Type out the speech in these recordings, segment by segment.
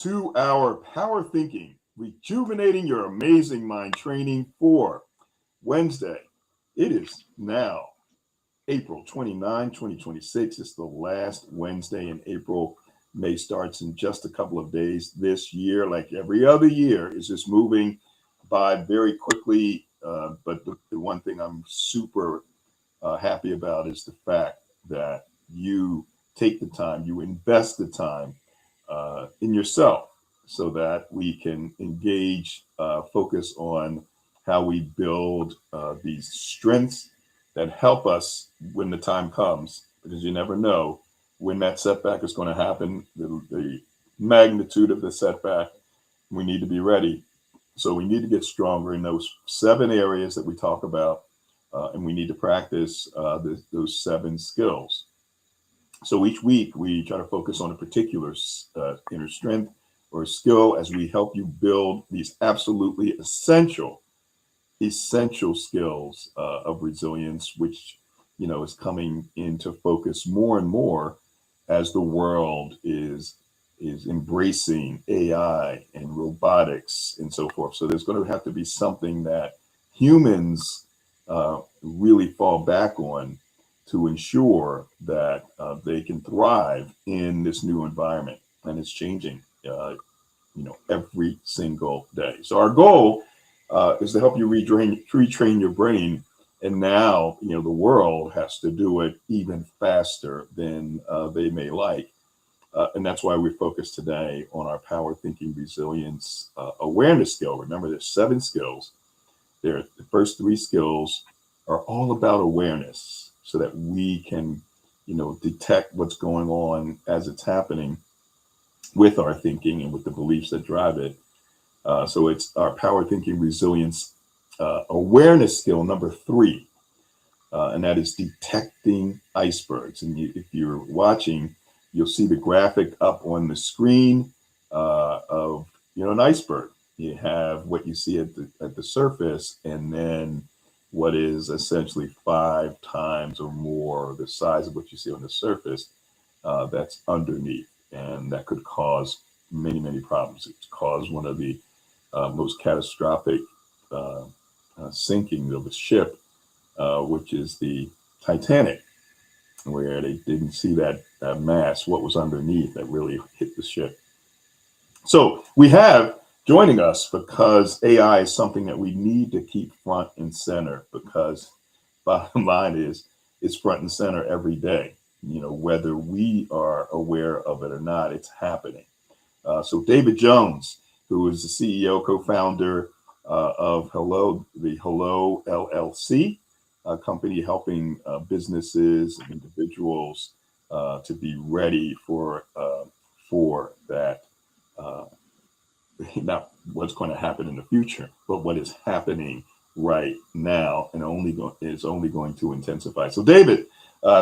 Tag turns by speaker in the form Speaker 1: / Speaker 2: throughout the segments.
Speaker 1: 2 hour power thinking, rejuvenating your amazing mind training for Wednesday. It is now April 29, 2026. It's the last Wednesday in April. May starts in just a couple of days this year, like every other year, is just moving by very quickly. But the one thing I'm super happy about is the fact that you take the time, you invest the time in yourself so that we can engage, focus on how we build these strengths that help us when the time comes, because you never know when that setback is going to happen, the magnitude of the setback. We need to be ready. So we need to get stronger in those 7 areas that we talk about, and we need to practice those 7 skills. So each week we try to focus on a particular inner strength or skill as we help you build these absolutely essential skills of resilience, which is coming into focus more and more as the world is embracing AI and robotics and so forth. So there's going to have to be something that humans really fall back on to ensure that they can thrive in this new environment, and it's changing, every single day. So our goal is to help you retrain your brain, and now the world has to do it even faster than they may like, and that's why we focus today on our power thinking resilience awareness skill. Remember, there's 7 skills. The first 3 skills are all about awareness, so that we can, detect what's going on as it's happening with our thinking and with the beliefs that drive it. So it's our power thinking resilience awareness skill number 3, and that is detecting icebergs. And if you're watching, you'll see the graphic up on the screen of an iceberg. You have what you see at the surface, and then what is essentially 5 times or more the size of what you see on the surface that's underneath, and that could cause many problems. It could cause one of the most catastrophic sinking of a ship, which is the Titanic, where they didn't see that mass, what was underneath that really hit the ship. So we have joining us, because AI is something that we need to keep front and center, because bottom line is it's front and center every day. Whether we are aware of it or not, it's happening. So David Jones, who is the CEO, co-founder of the Hello LLC, a company helping businesses and individuals to be ready for that. Not what's going to happen in the future, but what is happening right now, and is only going to intensify. So, David,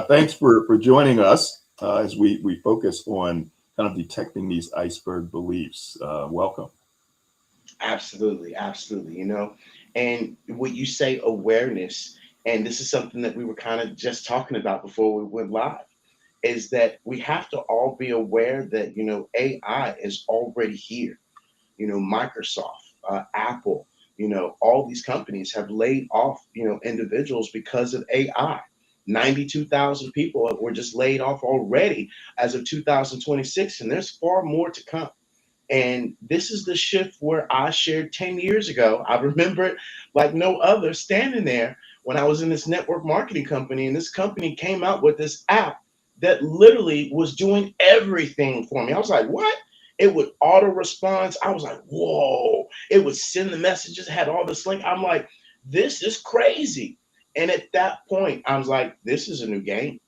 Speaker 1: thanks for joining us as we focus on kind of detecting these iceberg beliefs. Welcome.
Speaker 2: Absolutely, absolutely. And what you say, awareness, and this is something that we were kind of just talking about before we went live, is that we have to all be aware that, AI is already here. Microsoft, Apple, all these companies have laid off, individuals because of AI. 92,000 people were just laid off already as of 2026, and there's far more to come. And this is the shift where I shared 10 years ago. I remember it like no other, standing there when I was in this network marketing company, and this company came out with this app that literally was doing everything for me. I was like, what? It would auto response. I was like, whoa. It would send the messages, had all this link. I'm like, this is crazy. And at that point, I was like, this is a new game.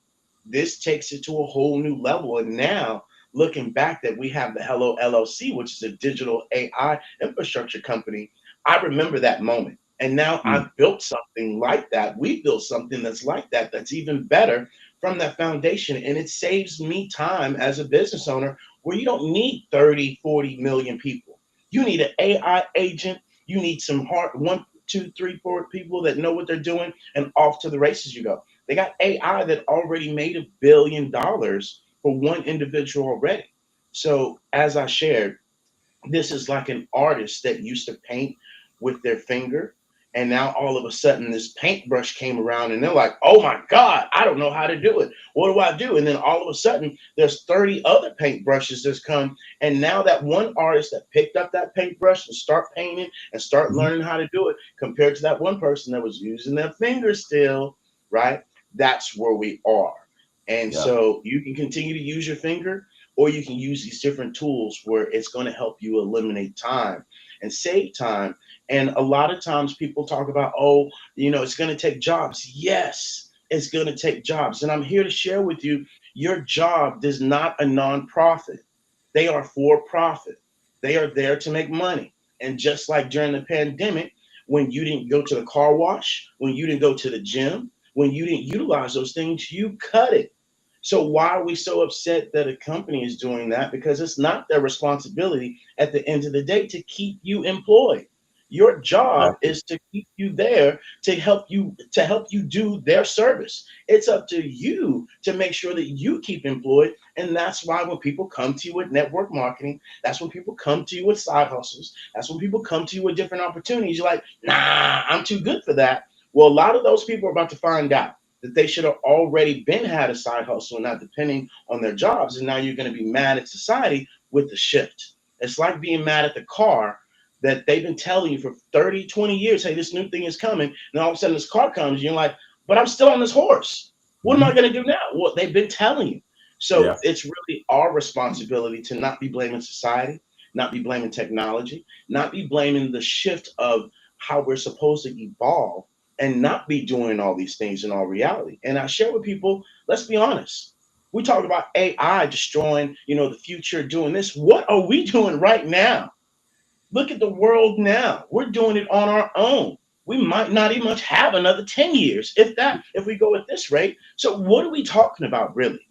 Speaker 2: This takes it to a whole new level. And now, looking back, that we have the Hello LLC, which is a digital AI infrastructure company, I remember that moment. And now
Speaker 1: Mm.
Speaker 2: I've built something like that. We built something that's like that, that's even better from that foundation. And it saves me time as a business owner, where you don't need 30, 40 million people. You need an AI agent. You need some hard 1, 2, 3, 4 people that know what they're doing, and off to the races you go. They got AI that already made $1 billion for one individual already. So as I shared, This is like an artist that used to paint with their finger. And now all of a sudden, this paintbrush came around and they're like, oh my God, I don't know how to do it. What do I do? And then all of a sudden, there's 30 other paintbrushes that's come. And now that one artist that picked up that paintbrush and start painting and start
Speaker 1: Mhm.
Speaker 2: learning how to do it, compared to that one person that was using their finger still, right? That's where we are. And
Speaker 1: Yeah.
Speaker 2: so you can continue to use your finger, or you can use these different tools where it's going to help you eliminate time and save time. And a lot of times people talk about, oh, it's going to take jobs. Yes, it's going to take jobs. And I'm here to share with you, your job is not a nonprofit. They are for profit. They are there to make money. And just like during the pandemic, when you didn't go to the car wash, when you didn't go to the gym, when you didn't utilize those things, you cut it. So why are we so upset that a company is doing that? Because it's not their responsibility at the end of the day to keep you employed. Your job
Speaker 1: Exactly.
Speaker 2: is to keep you there to help you do their service. It's up to you to make sure that you keep employed. And that's why when people come to you with network marketing, that's when people come to you with side hustles. That's when people come to you with different opportunities. You're like, nah, I'm too good for that. Well, a lot of those people are about to find out that they should have already been had a side hustle, not depending on their jobs. And now you're going to be mad at society with the shift. It's like being mad at the car that they've been telling you for 30, 20 years, hey, this new thing is coming. And all of a sudden this car comes, and you're like, but I'm still on this horse. What am I
Speaker 1: Mhm.
Speaker 2: going to do now? Well, they've been telling you. So
Speaker 1: Yeah.
Speaker 2: it's really our responsibility to not be blaming society, not be blaming technology, not be blaming the shift of how we're supposed to evolve, and not be doing all these things in all reality. And I share with people, let's be honest. We talk about AI destroying, the future, doing this. What are we doing right now? Look at the world now. We're doing it on our own. We might not even much have another 10 years, if that, if we go at this rate. So what are we talking about really?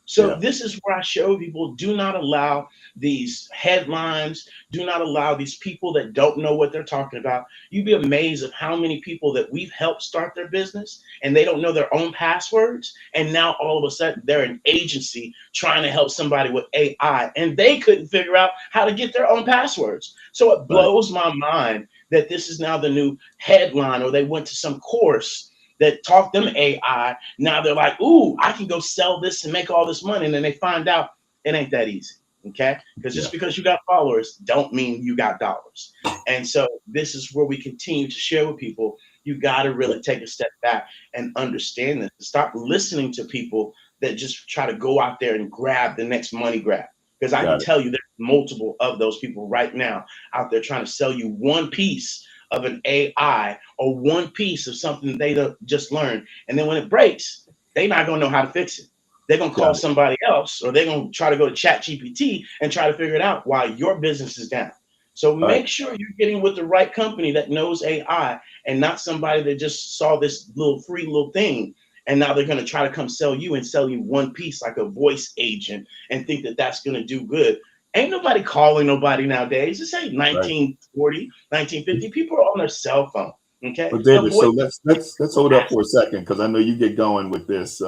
Speaker 2: So
Speaker 1: Yeah.
Speaker 2: this is where I show people, do not allow these headlines, do not allow these people that don't know what they're talking about. You'd be amazed of how many people that we've helped start their business and they don't know their own passwords. And now all of a sudden they're an agency trying to help somebody with AI and they couldn't figure out how to get their own passwords. So it
Speaker 1: Right.
Speaker 2: blows my mind that this is now the new headline, or they went to some course that taught them AI. Now they're like, ooh, I can go sell this and make all this money. And then they find out it ain't that easy. Okay. Because
Speaker 1: Yeah.
Speaker 2: just because you got followers don't mean you got dollars. And so this is where we continue to share with people. You got to
Speaker 1: Yeah.
Speaker 2: really take a step back and understand this. Stop listening to people that just try to go out there and grab the next money grab. Because I can
Speaker 1: Got it.
Speaker 2: tell you there's multiple of those people right now out there trying to sell you one piece of an AI or one piece of something they just learned. And then when it breaks, they're not going to know how to fix it. They're going to call
Speaker 1: Got it.
Speaker 2: somebody else, or they're going to try to go to Chat GPT and try to figure it out while your business is down. So
Speaker 1: All right.
Speaker 2: make sure you're getting with the right company that knows AI, and not somebody that just saw this little free little thing and now they're going to try to come sell you and sell you one piece like a voice agent and think that that's going to do good. Ain't nobody calling nobody nowadays. This ain't
Speaker 1: Right.
Speaker 2: 1940, 1950. People are on their cell phone. Okay.
Speaker 1: Well,
Speaker 2: The
Speaker 1: David, so
Speaker 2: voice.
Speaker 1: let's hold up for a second because I know you get going with this.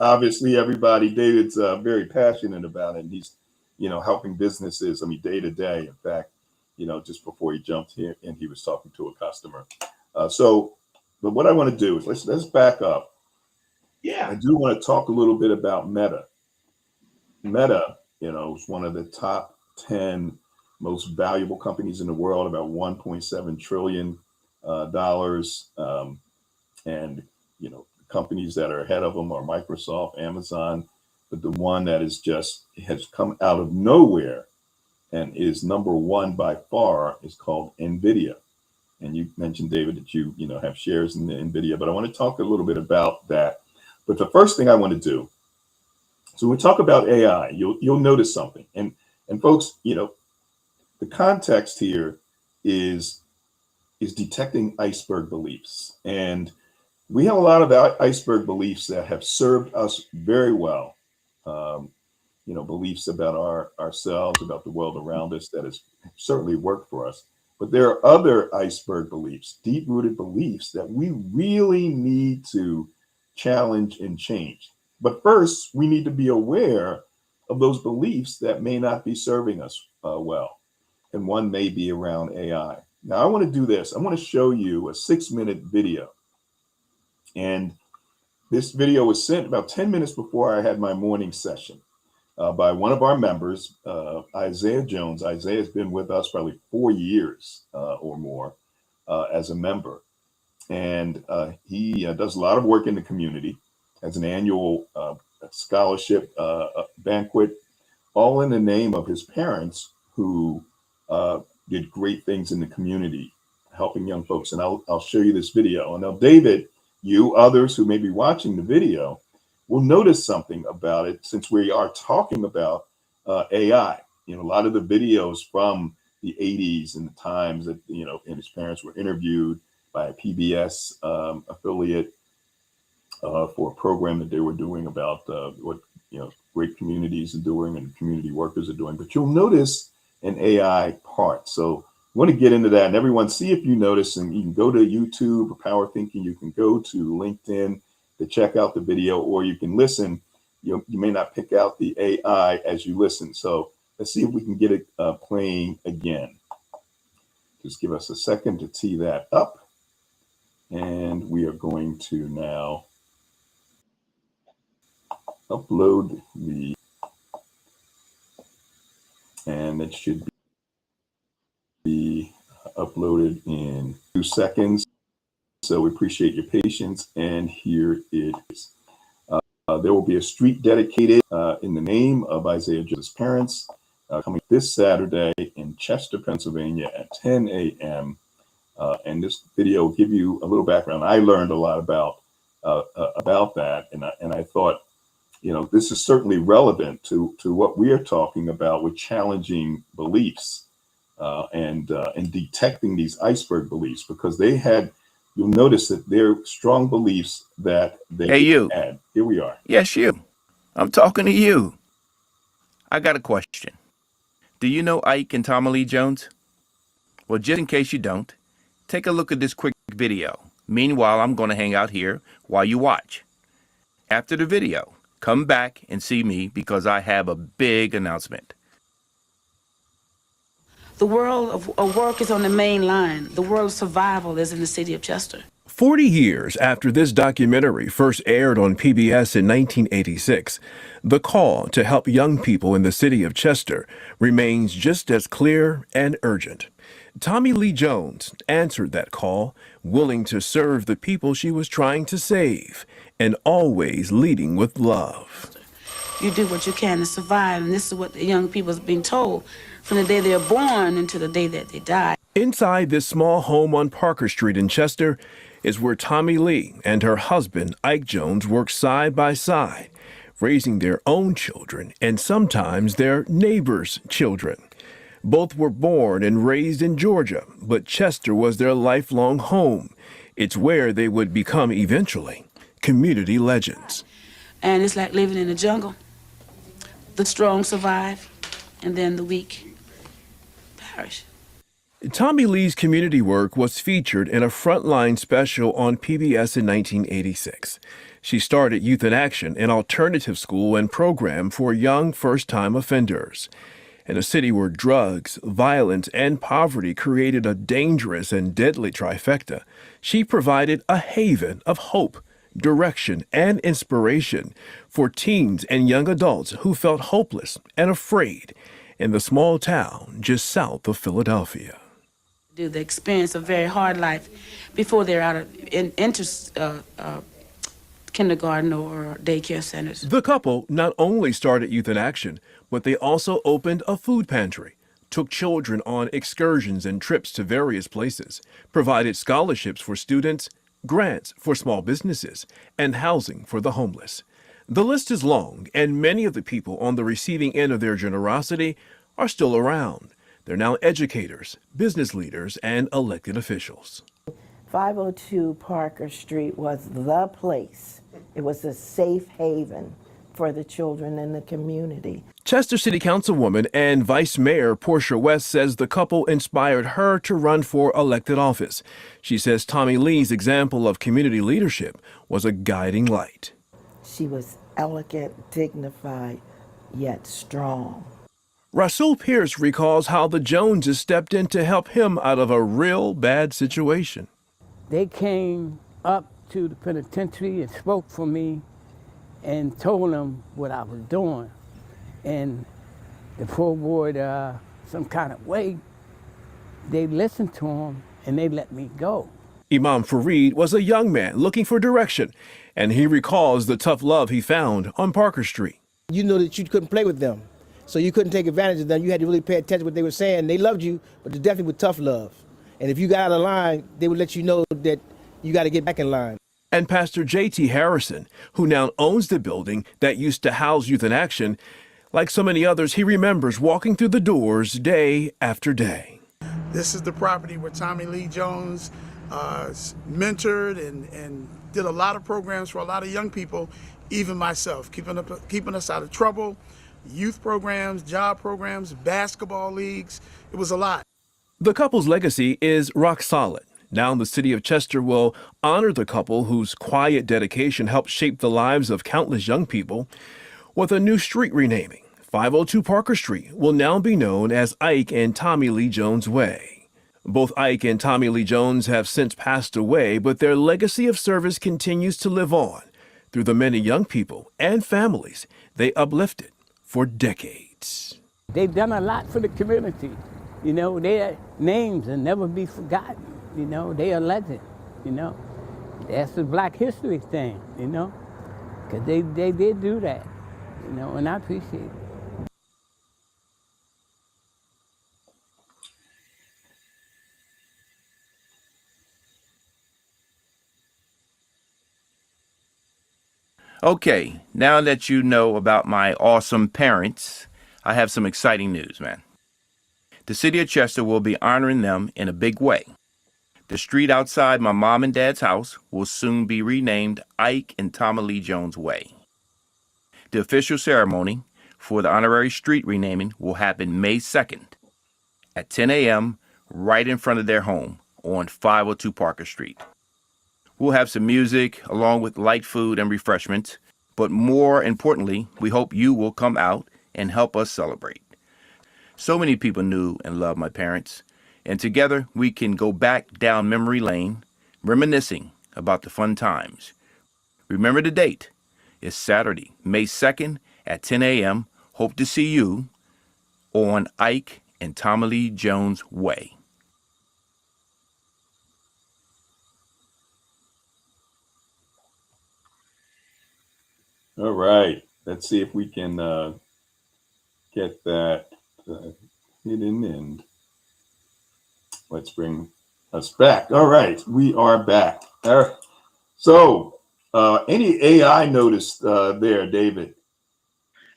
Speaker 1: Obviously, everybody, David's very passionate about it. And he's, helping businesses. I mean, day to day. In fact, just before he jumped here, and he was talking to a customer. But what I want to do is let's back up.
Speaker 2: Yeah.
Speaker 1: I do want to talk a little bit about Meta. Meta, is one of the top 10 most valuable companies in the world, about 1.7 trillion dollars. And, companies that are ahead of them are Microsoft, Amazon. But the one that is just has come out of nowhere and is number one by far is called NVIDIA. And you mentioned, David, that you have shares in the NVIDIA, but I want to talk a little bit about that. But the first thing I want to do, so when we talk about AI, you'll notice something. And folks, the context here is is detecting iceberg beliefs. And we have a lot of iceberg beliefs that have served us very well. Um, beliefs about ourselves, about the world around us that has certainly worked for us. But there are other iceberg beliefs, deep rooted beliefs that we really need to challenge and change. But first, we need to be aware of those beliefs that may not be serving us well. and one may be around AI. Now, I want to do this. I want to show you a 6-minute video. And this video was sent about 10 minutes before I had my morning session by one of our members, Isaiah Jones. Isaiah has been with us probably 4 years or more as a member. And he does a lot of work in the community, has an annual scholarship banquet, all in the name of his parents who did great things in the community, helping young folks. And I'll show you this video. And now, David, you others who may be watching the video will notice something about it, since we are talking about AI. You know, a lot of the videos from the 80s and the times that, you know, and his parents were interviewed by a PBS affiliate for a program that they were doing about what, you know, great communities are doing and community workers are doing. But you'll notice an AI part. So I want to get into that, and everyone see if you notice, and you can go to YouTube or Power Thinking. You can go to LinkedIn to check out the video, or you can listen. You may not pick out the AI as you listen. So let's see if we can get it playing again. Just give us a second to tee that up. And we are going to now upload and it should be uploaded in 2 seconds. So we appreciate your patience, and here it is. There will be a street dedicated in the name of Isaiah Jones' parents coming this Saturday in Chester, Pennsylvania at 10 a.m. And this video will give you a little background. I learned a lot about that, and I thought, you know, this is certainly relevant to what we are talking about with challenging beliefs and detecting these iceberg beliefs, because they had. You'll notice that they're strong beliefs that they had. Here we are.
Speaker 3: Yes, you. I'm talking to you. I got a question. Do you know Ike and Tommy Lee Jones? Well, just in case you don't, take a look at this quick video. Meanwhile, I'm going to hang out here while you watch. After the video, come back and see me, because I have a big announcement.
Speaker 4: The world of work is on the main line. The world of survival is in the city of Chester.
Speaker 5: 40 years after this documentary first aired on PBS in 1986, the call to help young people in the city of Chester remains just as clear and urgent. Tommy Lee Jones answered that call, willing to serve the people she was trying to save, and always leading with love.
Speaker 4: You do what you can to survive, and this is what the young people are being told from the day they're born until the day that they die.
Speaker 5: Inside this small home on Parker Street in Chester is where Tommy Lee and her husband, Ike Jones, work side by side, raising their own children and sometimes their neighbors' children. Both were born and raised in Georgia, but Chester was their lifelong home. It's where they would become eventually community legends.
Speaker 4: And it's like living in the jungle. The strong survive, and then the weak perish.
Speaker 5: Tommy Lee's community work was featured in a Frontline special on PBS in 1986. She started Youth in Action, an alternative school and program for young first-time offenders. In a city where drugs, violence, and poverty created a dangerous and deadly trifecta, she provided a haven of hope, direction, and inspiration for teens and young adults who felt hopeless and afraid in the small town just south of Philadelphia.
Speaker 4: Do they experience a very hard life before they're out of enter kindergarten or daycare centers.
Speaker 5: The couple not only started Youth in Action, but they also opened a food pantry, took children on excursions and trips to various places, provided scholarships for students, grants for small businesses, and housing for the homeless. The list is long, and many of the people on the receiving end of their generosity are still around. They're now educators, business leaders, and elected officials.
Speaker 6: 502 Parker Street was the place. It was a safe haven for the children in the community.
Speaker 5: Chester City Councilwoman and Vice Mayor Portia West says the couple inspired her to run for elected office. She says Tommy Lee's example of community leadership was a guiding light.
Speaker 6: She was elegant, dignified, yet strong.
Speaker 5: Rasul Pierce recalls how the Joneses stepped in to help him out of a real bad situation.
Speaker 7: They came up to the penitentiary and spoke for me and told them what I was doing. And the poor boy, some kind of way, they listened to him and they let me go.
Speaker 5: Imam Fareed was a young man looking for direction, and he recalls the tough love he found on Parker Street.
Speaker 8: You know that you couldn't play with them, so you couldn't take advantage of them. You had to really pay attention to what they were saying. They loved you, but definitely with tough love. And if you got out of line, they would let you know that you got to get back in line.
Speaker 5: And Pastor J.T. Harrison, who now owns the building that used to house Youth in Action, like so many others, he remembers walking through the doors day after day.
Speaker 9: This is the property where Tommy Lee Jones mentored and did a lot of programs for a lot of young people, even myself, keeping us out of trouble, youth programs, job programs, basketball leagues. It was a lot.
Speaker 5: The couple's legacy is rock solid. Now the city of Chester will honor the couple whose quiet dedication helped shape the lives of countless young people with a new street renaming. 502 Parker Street will now be known as Ike and Tommy Lee Jones Way. Both Ike and Tommy Lee Jones have since passed away, but their legacy of service continues to live on through the many young people and families they uplifted for decades.
Speaker 7: They've done a lot for the community. You know, their names will never be forgotten. You know, they are legend, you know. That's the Black History thing, you know, because they did do that, you know, and I appreciate it.
Speaker 3: Okay, now that you know about my awesome parents, I have some exciting news, man. The city of Chester will be honoring them in a big way. The street outside my mom and dad's house will soon be renamed Ike and Tommy Lee Jones Way. The official ceremony for the honorary street renaming will happen May 2nd at 10 a.m. right in front of their home on 502 Parker Street. We'll have some music along with light food and refreshments, but more importantly, we hope you will come out and help us celebrate. So many people knew and loved my parents, and together we can go back down memory lane, reminiscing about the fun times. Remember the date. It's Saturday, May 2nd at 10 a.m. Hope to see you on Ike and Tommy Lee Jones Way.
Speaker 1: All right. Let's see if we can get that hidden and let's bring us back. All right. We are back. So any AI notice there, David?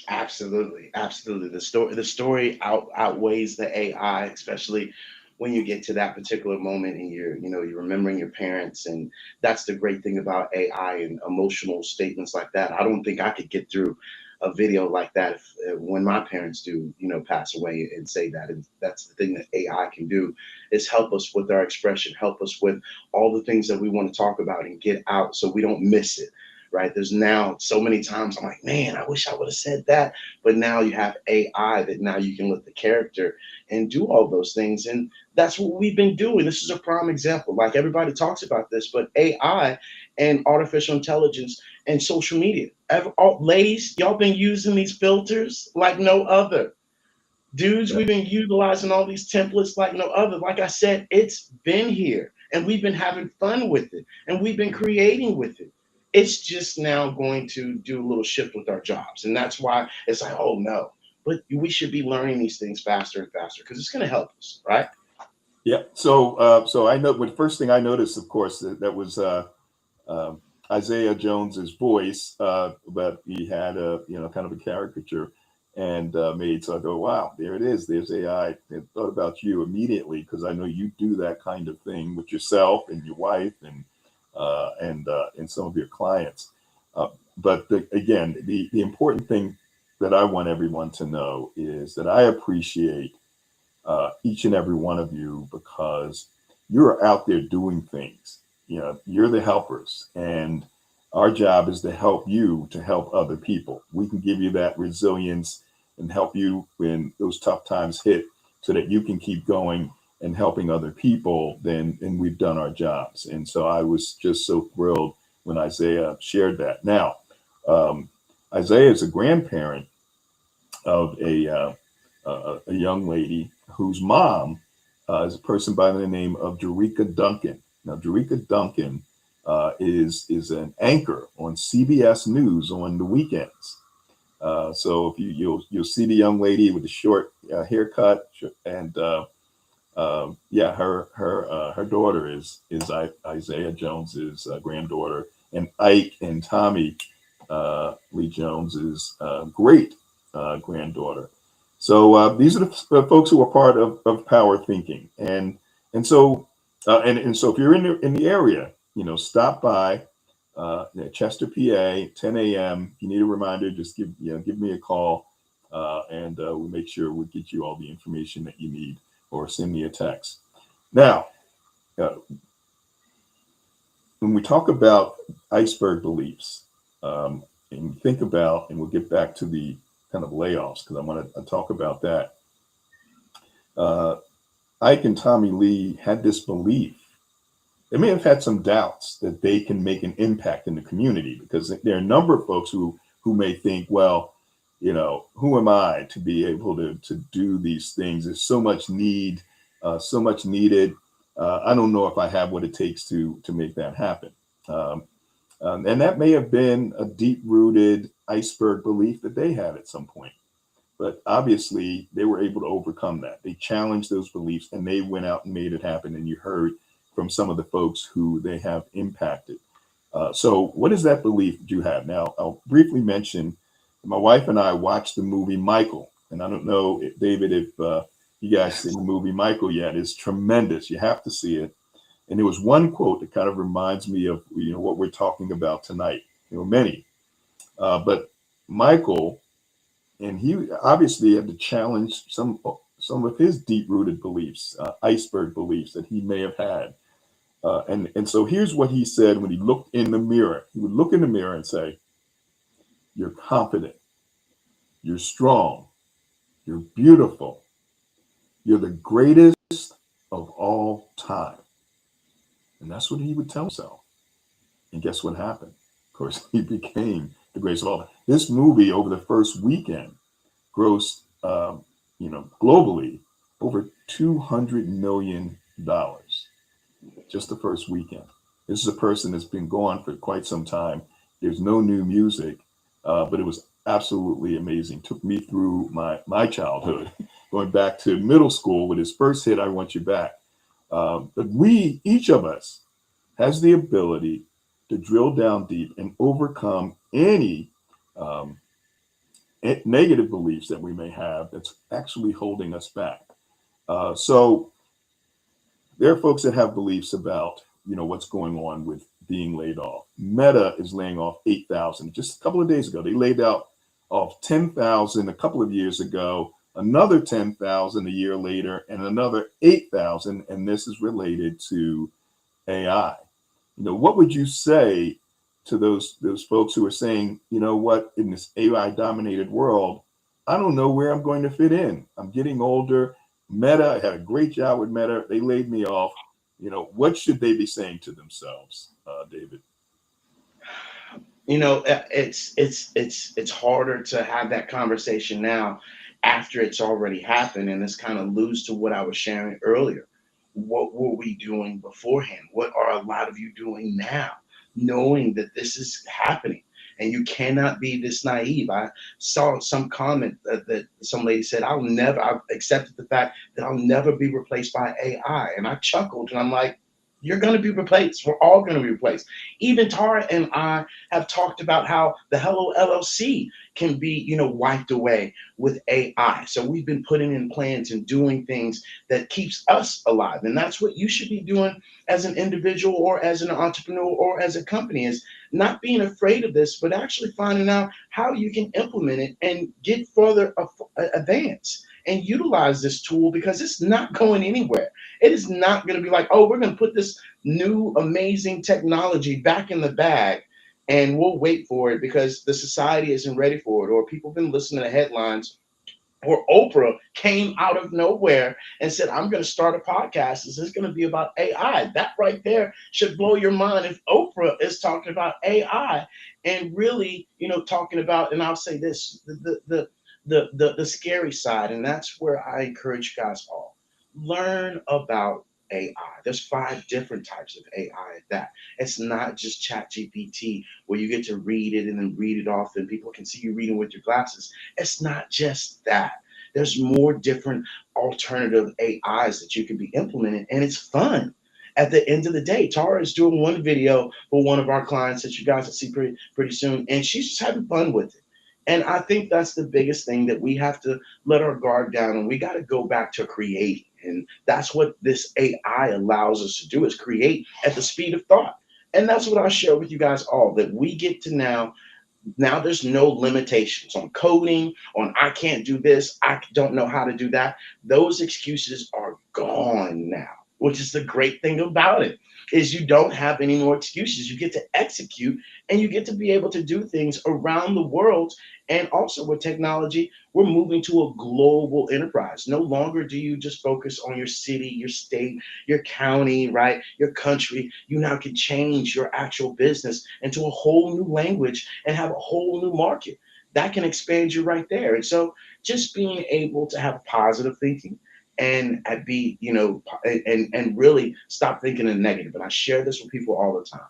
Speaker 2: Absolutely, absolutely. The story outweighs the AI, especially when you get to that particular moment and you're remembering your parents. And that's the great thing about AI and emotional statements like that. I don't think I could get through a video like that if, when my parents do, pass away and say that. And that's the thing that AI can do, is help us with our expression, help us with all the things that we want to talk about and get out so we don't miss it. Right. There's now so many times I'm like, man, I wish I would have said that. But now you have AI that now you can let the character and do all those things. And that's what we've been doing. This is a prime example. Like, everybody talks about this, but AI and artificial intelligence and social media. Ladies, y'all been using these filters like no other. Dudes, we've been utilizing all these templates like no other. Like I said, it's been here and we've been having fun with it and we've been creating with it. It's just now going to do a little shift with our jobs. And that's why it's like, oh no, but we should be learning these things faster and faster because it's going to help us, right?
Speaker 1: Yeah. So I know, but the first thing I noticed, of course, that was Isaiah Jones's voice, but he had a kind of a caricature and made. So I go, wow, there it is. There's AI. I thought about you immediately because I know you do that kind of thing with yourself and your wife and some of your clients. But again, the important thing that I want everyone to know is that I appreciate each and every one of you because you're out there doing things. You're the helpers, and our job is to help you to help other people. We can give you that resilience and help you when those tough times hit so that you can keep going and helping other people, then and we've done our jobs. And so I was just so thrilled when Isaiah shared that. Now, Isaiah is a grandparent of a young lady whose mom is a person by the name of Jerika Duncan. Now, Jerika Duncan is an anchor on CBS News on the weekends. So if you'll see the young lady with the short haircut, and yeah, her daughter is Isaiah Jones's granddaughter, and Ike and Tommy Lee Jones's great granddaughter. So these are the folks who are part of Power Thinking, and so if you're in the area, stop by Chester, PA, 10 a.m. If you need a reminder, just give me a call, and we'll make sure we get you all the information that you need, or send me a text. Now, when we talk about iceberg beliefs, and think about, and we'll get back to the kind of layoffs because I want to talk about that. Ike and Tommy Lee had this belief. They may have had some doubts that they can make an impact in the community, because there are a number of folks who may think, well, who am I to be able to do these things? There's so much need, so much needed. I don't know if I have what it takes to make that happen. And that may have been a deep-rooted iceberg belief that they had at some point. But obviously, they were able to overcome that. They challenged those beliefs, and they went out and made it happen. And you heard from some of the folks who they have impacted. So what is that belief that you have? Now, I'll briefly mention, my wife and I watched the movie Michael. And I don't know, David, if you guys seen the movie Michael yet. It's tremendous. You have to see it. And there was one quote that kind of reminds me of what we're talking about tonight. Many. But Michael, and he obviously had to challenge some of his deep-rooted beliefs, iceberg beliefs that he may have had. And so here's what he said when he looked in the mirror. He would look in the mirror and say, "You're confident, you're strong, you're beautiful, you're the greatest of all time." And that's what he would tell himself. And guess what happened? Of course, he became the greatest of all time. This movie, over the first weekend, grossed, globally, over $200 million. Just the first weekend. This is a person that's been gone for quite some time. There's no new music, but it was absolutely amazing. Took me through my childhood, going back to middle school with his first hit, "I Want You Back." But each of us, has the ability to drill down deep and overcome any negative beliefs that we may have that's actually holding us back. So there are folks that have beliefs about, what's going on with being laid off. Meta is laying off 8,000. Just a couple of days ago, they laid off 10,000 a couple of years ago, another 10,000 a year later, and another 8,000. And this is related to AI. What would you say to those folks who are saying, what, in this AI dominated world, I don't know where I'm going to fit in. I'm getting older. Meta, I had a great job with Meta. They laid me off. What should they be saying to themselves, David?
Speaker 2: It's harder to have that conversation now after it's already happened, and it's kind of alludes to what I was sharing earlier. What were we doing beforehand? What are a lot of you doing now, knowing that this is happening? And you cannot be this naive. I saw some comment that some lady said, I've accepted the fact that I'll never be replaced by AI. And I chuckled, and I'm like, you're going to be replaced. We're all going to be replaced. Even Tara and I have talked about how the Hello LLC can be, wiped away with AI. So we've been putting in plans and doing things that keeps us alive. And that's what you should be doing as an individual or as an entrepreneur or as a company, is not being afraid of this, but actually finding out how you can implement it and get further advance and utilize this tool, because it's not going anywhere. It is not going to be like, oh, we're going to put this new amazing technology back in the bag and we'll wait for it because the society isn't ready for it, or people have been listening to headlines or Oprah came out of nowhere and said, I'm going to start a podcast. This is going to be about AI. That right there should blow your mind if Oprah is talking about AI and really, talking about, and I'll say this, the scary side. And that's where I encourage you guys all. Learn about AI. There's 5 different types of AI at that. It's not just Chat GPT where you get to read it and then read it off and people can see you reading with your glasses. It's not just that. There's more different alternative AIs that you can be implementing, and it's fun. At the end of the day, Tara is doing one video for one of our clients that you guys will see pretty soon, and she's just having fun with it. And I think that's the biggest thing that we have to let our guard down, and we got to go back to creating. And that's what this AI allows us to do, is create at the speed of thought. And that's what I share with you guys all, that we get to now there's no limitations on coding, on I can't do this, I don't know how to do that. Those excuses are gone now, which is the great thing about it, is you don't have any more excuses. You get to execute and you get to be able to do things around the world. And also with technology, we're moving to a global enterprise. No longer do you just focus on your city, your state, your county, right? Your country. You now can change your actual business into a whole new language and have a whole new market. That can expand you right there. And so just being able to have positive thinking and be, and really stop thinking in negative. And I share this with people all the time.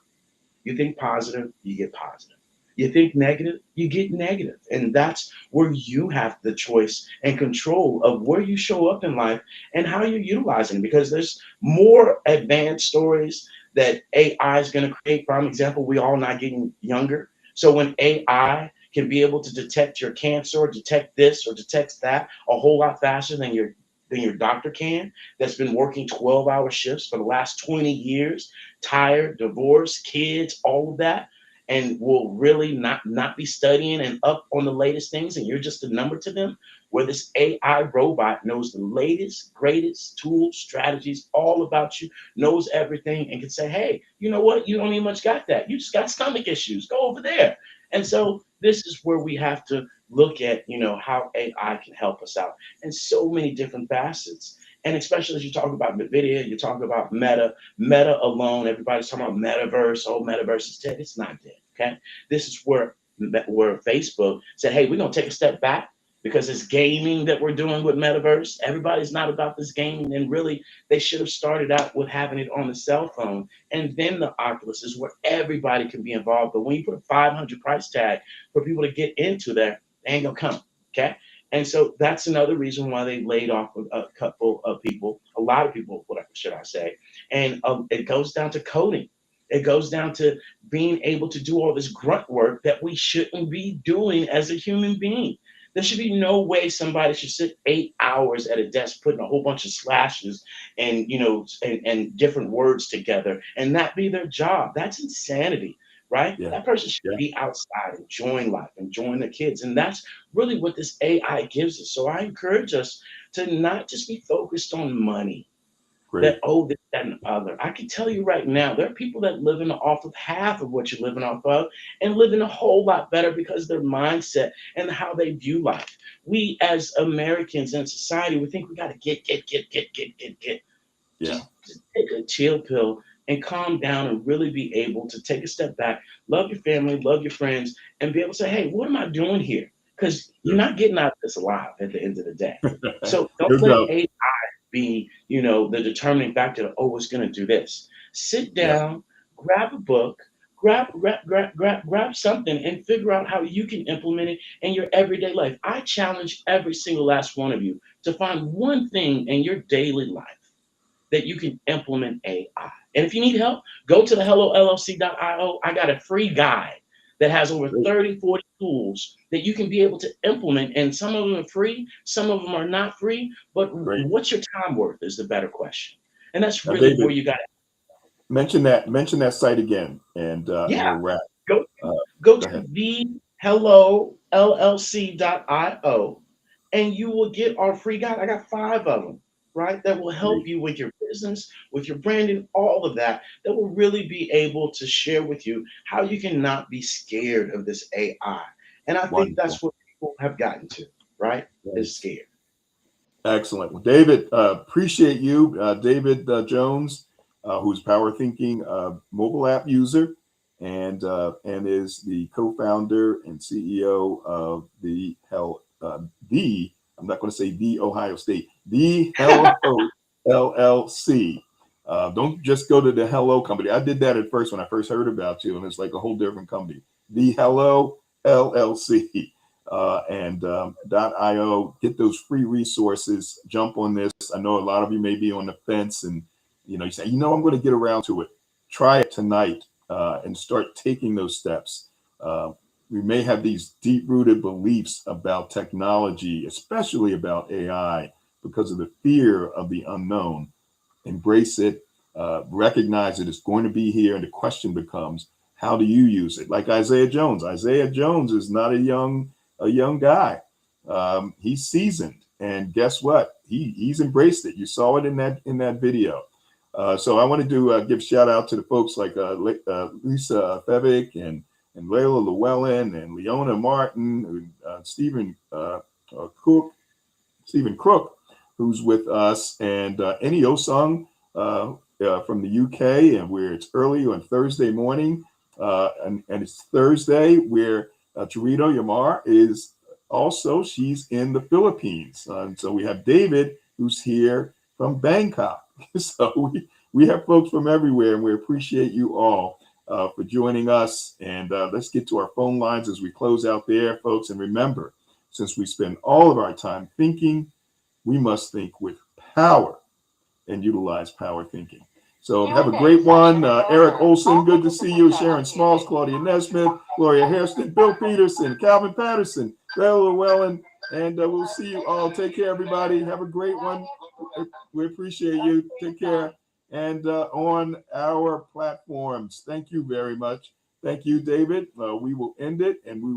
Speaker 2: You think positive, you get positive. You think negative, you get negative. And that's where you have the choice and control of where you show up in life and how you're utilizing it. Because there's more advanced stories that AI is going to create. Prime example, we all not getting younger. So when AI can be able to detect your cancer or detect this or detect that a whole lot faster than your doctor can, that's been working 12-hour shifts for the last 20 years, tired, divorced, kids, all of that, and will really not be studying and up on the latest things, and you're just a number to them, where this AI robot knows the latest, greatest tools, strategies, all about you, knows everything, and can say, hey, you know what? You don't even much got that. You just got stomach issues. Go over there. And so this is where we have to look at, how AI can help us out in so many different facets. And especially as you talk about NVIDIA, you talk about Meta alone, everybody's talking about metaverse. Oh, metaverse is dead. It's not dead. Okay. This is where Facebook said, hey, we're going to take a step back because it's gaming that we're doing with metaverse. Everybody's not about this gaming. And really, they should have started out with having it on the cell phone. And then the Oculus is where everybody can be involved. But when you put a 500 price tag for people to get into there, they ain't going to come. Okay. And so that's another reason why they laid off a couple of people, a lot of people, what should I say? And it goes down to coding. It goes down to being able to do all this grunt work that we shouldn't be doing as a human being. There should be no way somebody should sit 8 hours at a desk putting a whole bunch of slashes and and different words together and that be their job. That's insanity, right?
Speaker 1: Yeah.
Speaker 2: That person should
Speaker 1: Yeah.
Speaker 2: be outside, enjoying life, enjoying their kids. And that's really what this AI gives us. So I encourage us to not just be focused on money,
Speaker 1: Great.
Speaker 2: this, that, and the other. I can tell you right now, there are people that living off of half of what you're living off of and living a whole lot better because their mindset and how they view life. We as Americans in society, we think we got to get.
Speaker 1: Yeah.
Speaker 2: Just take a chill pill and calm down and really be able to take a step back, love your family, love your friends, and be able to say, hey, what am I doing here? Because you're not getting out of this alive at the end of the day. So don't
Speaker 1: No
Speaker 2: let
Speaker 1: doubt.
Speaker 2: AI be, the determining factor that, oh, it's going to do this. Sit
Speaker 1: Yeah.
Speaker 2: down, grab a book, grab something and figure out how you can implement it in your everyday life. I challenge every single last one of you to find one thing in your daily life that you can implement AI. And if you need help, go to the hellollc.io. I got a free guide that has over
Speaker 1: Great.
Speaker 2: 30, 40 tools that you can be able to implement. And some of them are free, some of them are not free. But
Speaker 1: Great.
Speaker 2: what's your time worth is the better question. And that's
Speaker 1: Now,
Speaker 2: really where
Speaker 1: David,
Speaker 2: you got to,
Speaker 1: mention that site again, and
Speaker 2: yeah,
Speaker 1: we'll wrap.
Speaker 2: go
Speaker 1: Uh,
Speaker 2: go
Speaker 1: go
Speaker 2: to
Speaker 1: ahead.
Speaker 2: the hellollc.io and you will get our free guide. I got 5 of them, right? That will help
Speaker 1: Great.
Speaker 2: you with your business, with your branding, all of that. That will really be able to share with you how you can not be scared of this AI. And I think
Speaker 1: Wonderful.
Speaker 2: that's what people have gotten to. right, is scared.
Speaker 1: Excellent. Well, David, appreciate you. David Jones, who's Power Thinking mobile app user and is the co-founder and CEO of I'm not going to say the Ohio State, the Hello LLC. Don't just go to the Hello company. I did that at first when I first heard about you, and it's like a whole different company. The Hello LLC. .io. Get those free resources. Jump on this. I know a lot of you may be on the fence, and you say, I'm going to get around to it. Try it tonight and start taking those steps. We may have these deep-rooted beliefs about technology, especially about AI, because of the fear of the unknown. Embrace it. Recognize that it's going to be here, and the question becomes, how do you use it? Like Isaiah Jones. Isaiah Jones is not a young guy. He's seasoned, and guess what? He's embraced it. You saw it in that video. So I wanted to give shout out to the folks like Lisa Fevick and Layla Llewellyn and Leona Martin, Stephen Crook, who's with us, and Eni Osung from the UK, and where it's early on Thursday morning, and it's Thursday where Charito Yamar is also, she's in the Philippines. And so we have David, who's here from Bangkok. So we have folks from everywhere, and we appreciate you all for joining us. And let's get to our phone lines as we close out there, folks. And remember, since we spend all of our time thinking, we must think with power and utilize power thinking. So have a great one. Eric Olson, good to see you. Sharon Smalls, Claudia Nesmith, Gloria Hairston, Bill Peterson, Calvin Patterson, Layla Llewellyn, and we'll see you all. Take care, everybody. Have a great one. We appreciate you. Take care. And on our platforms, thank you very much. Thank you, David. We will end it, and we